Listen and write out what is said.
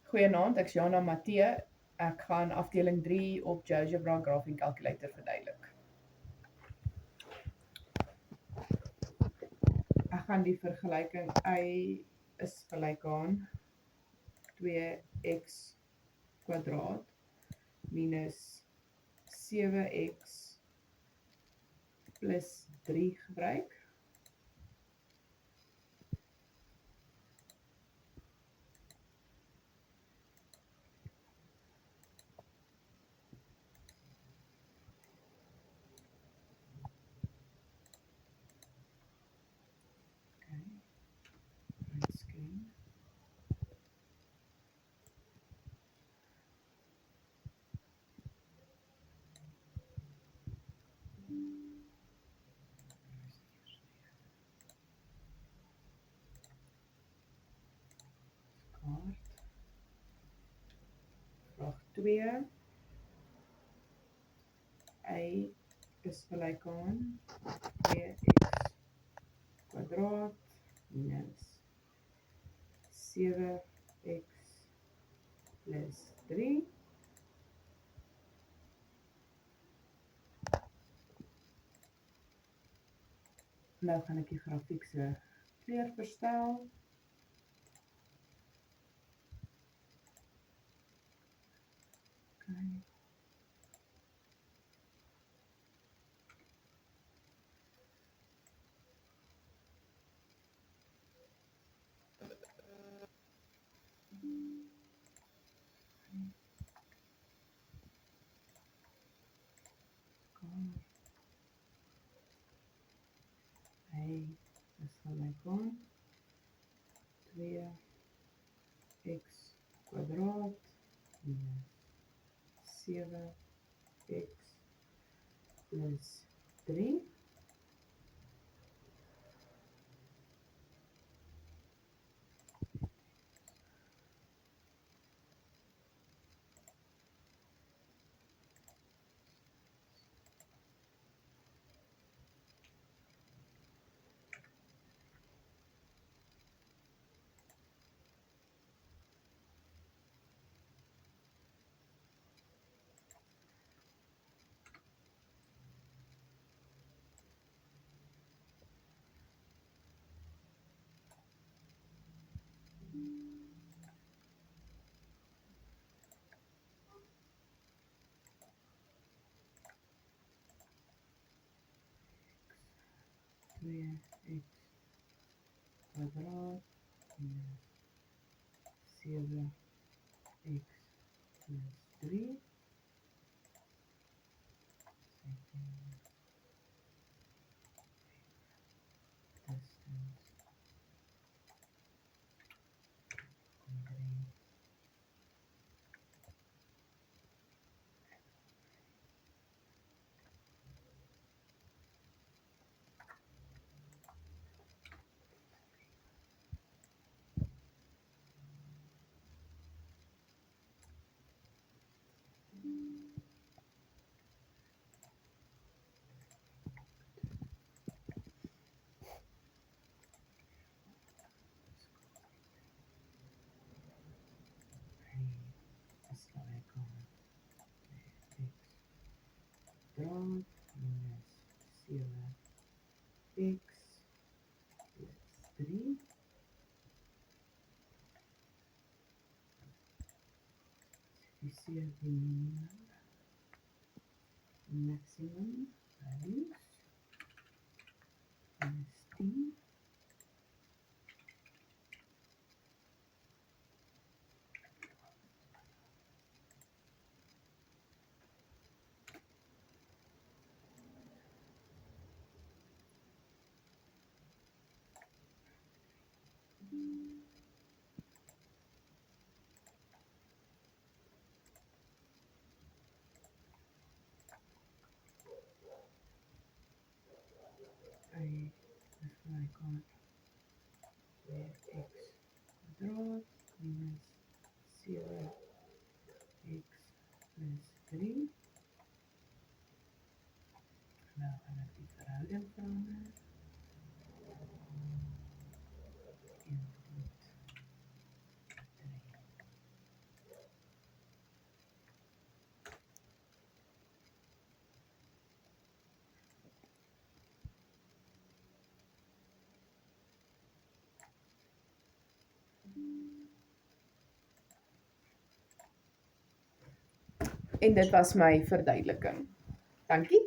Goeienaand, ek's Jana Matthee. Ek gaan afdeling 3 op GeoGebra Graphing Calculator verduidelik. Ek gaan die vergelyking y is gelyk aan 2x kwadraat minus 7x plus 3 gebruik. Vraag 2. Y is gelyk aan 2x kwadraat minus 7x plus 3. Nou gaan ek die grafiek se kleur verstel. Okay. Hy is gelyk aan 2x kwadraat minus 7x plus 3. X kwadraat minus 7x plus 3. Distance van 3. Is gelyk aan 2x kwadraat minus 7x plus 3. Specificeer die minimum maximum values minus 10. Y is gelyk aan 2x kwadraat minus 7x plus 3. Nou gaan ek die verhouding verander. 1 tot 3. en dit was my verduideliking. Dankie.